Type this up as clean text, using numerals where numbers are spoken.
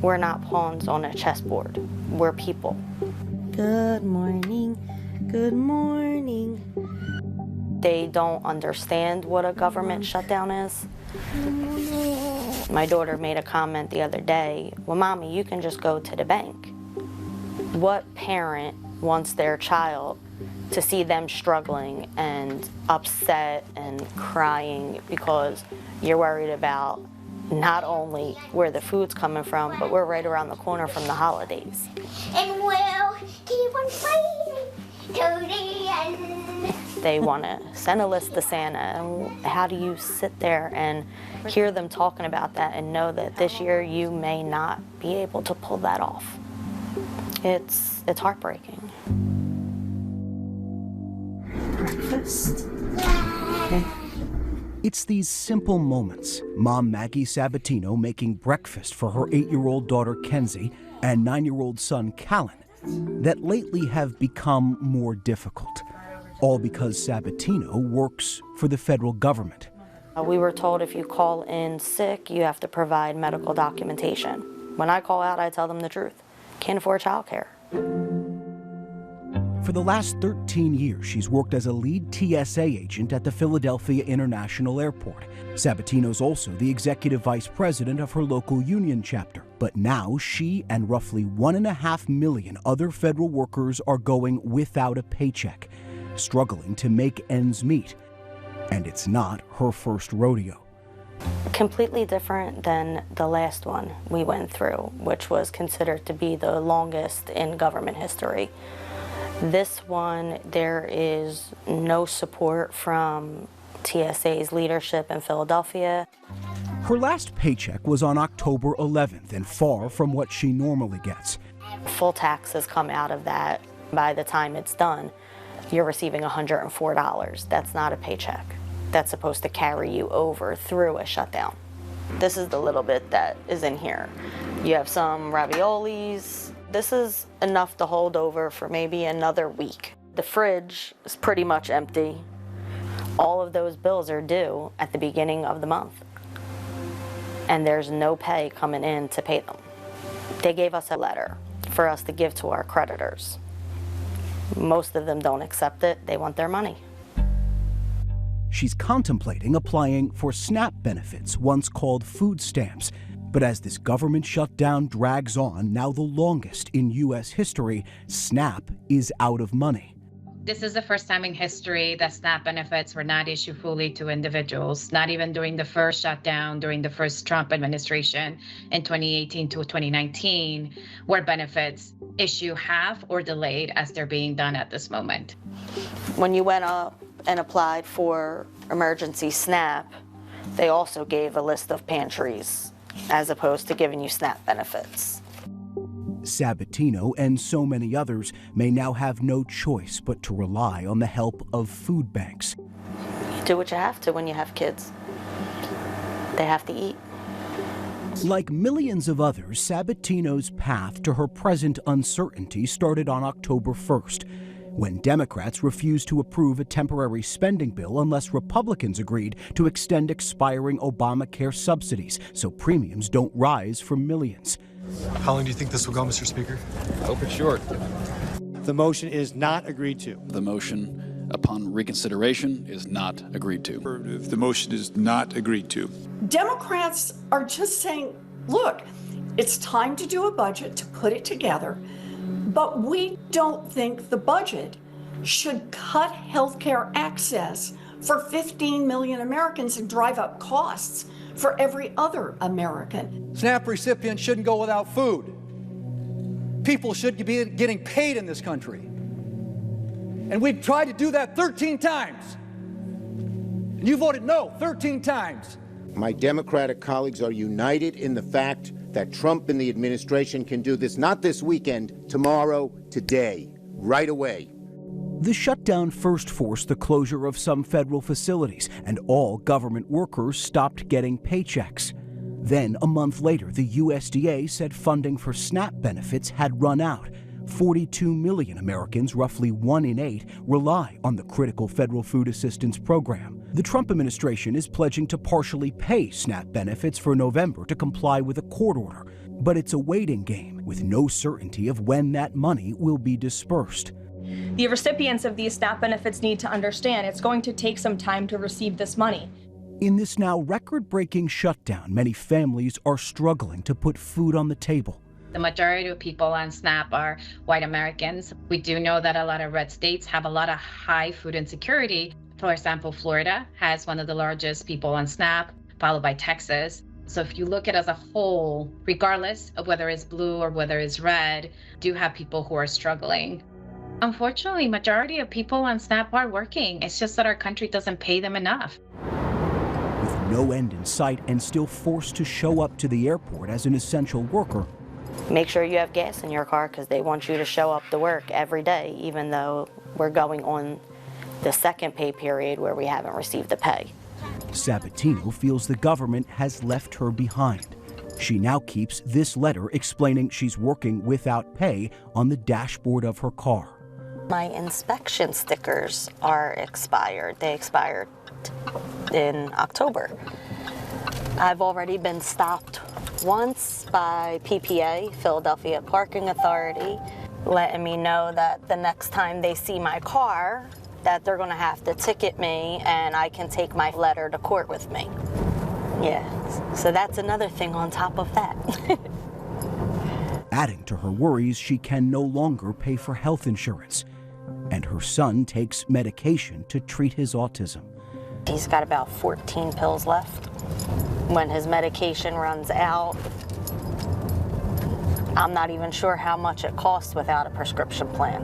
We're not pawns on a chessboard. We're people. Good morning. Good morning. They don't understand what a government shutdown is. My daughter made a comment the other day, well, Mommy, you can just go to the bank. What parent wants their child to see them struggling and upset and crying because you're worried about not only where the food's coming from, but we're right around the corner from the holidays. And we'll keep on fighting to the end. They want to send a list to Santa. And how do you sit there and hear them talking about that and know that this year you may not be able to pull that off? It's heartbreaking. Breakfast. It's these simple moments, Mom Maggie Sabatino making breakfast for her 8-year-old daughter Kenzie and 9-year-old son Callan, that lately have become more difficult. All because Sabatino works for the federal government. We were told if you call in sick, you have to provide medical documentation. When I call out, I tell them the truth. Can't afford childcare. For the last 13 years, she's worked as a lead TSA agent at the Philadelphia International Airport. Sabatino's also the executive vice president of her local union chapter. But now she and roughly 1.5 million other federal workers are going without a paycheck, struggling to make ends meet. And it's not her first rodeo. Completely different than the last one we went through, which was considered to be the longest in government history. This one, there is no support from TSA's leadership in Philadelphia. Her last paycheck was on October 11th and far from what she normally gets. Full taxes come out of that. By the time it's done, you're receiving $104. That's not a paycheck. That's supposed to carry you over through a shutdown. This is the little bit that is in here. You have some raviolis. This is enough to hold over for maybe another week. The fridge is pretty much empty. All of those bills are due at the beginning of the month. And there's no pay coming in to pay them. They gave us a letter for us to give to our creditors. Most of them don't accept it. They want their money. She's contemplating applying for SNAP benefits, once called food stamps. But as this government shutdown drags on, now the longest in U.S. history, SNAP is out of money. This is the first time in history that SNAP benefits were not issued fully to individuals, not even during the first shutdown, during the first Trump administration in 2018 to 2019, where benefits issue half or delayed as they're being done at this moment. When you went up and applied for emergency SNAP, they also gave a list of pantries as opposed to giving you SNAP benefits. Sabatino and so many others may now have no choice but to rely on the help of food banks. You do what you have to when you have kids. They have to eat. Like millions of others, Sabatino's path to her present uncertainty started on October 1st, when Democrats refused to approve a temporary spending bill unless Republicans agreed to extend expiring Obamacare subsidies so premiums don't rise for millions. How long do you think this will go, Mr. Speaker? I hope it's short. The motion is not agreed to. The motion upon reconsideration is not agreed to. The motion is not agreed to. Democrats are just saying, look, it's time to do a budget, to put it together, but we don't think the budget should cut healthcare access for 15 million Americans and drive up costs for every other American. SNAP recipients shouldn't go without food. People should be getting paid in this country. And we've tried to do that 13 times. And you voted no 13 times. My Democratic colleagues are united in the fact that Trump and the administration can do this, not this weekend, tomorrow, today, right away. The shutdown first forced the closure of some federal facilities, and all government workers stopped getting paychecks. Then, a month later, the USDA said funding for SNAP benefits had run out. 42 million Americans, roughly 1 in 8, rely on the critical federal food assistance program. The Trump administration is pledging to partially pay SNAP benefits for November to comply with a court order. But it's a waiting game with no certainty of when that money will be dispersed. The recipients of these SNAP benefits need to understand it's going to take some time to receive this money. In this now record-breaking shutdown, many families are struggling to put food on the table. The majority of people on SNAP are white Americans. We do know that a lot of red states have a lot of high food insecurity. For example, Florida has one of the largest people on SNAP, followed by Texas. So if you look at it as a whole, regardless of whether it's blue or whether it's red, do have people who are struggling. Unfortunately, majority of people on SNAP are working. It's just that our country doesn't pay them enough. With no end in sight and still forced to show up to the airport as an essential worker. Make sure you have gas in your car because they want you to show up to work every day, even though we're going on the second pay period where we haven't received the pay. Sabatino feels the government has left her behind. She now keeps this letter explaining she's working without pay on the dashboard of her car. My inspection stickers are expired. They expired in October. I've already been stopped once by PPA, Philadelphia Parking Authority, letting me know that the next time they see my car, that they're gonna have to ticket me and I can take my letter to court with me. Yeah, so that's another thing on top of that. Adding to her worries, she can no longer pay for health insurance, and her son takes medication to treat his autism. He's got about 14 pills left. When his medication runs out, I'm not even sure how much it costs without a prescription plan.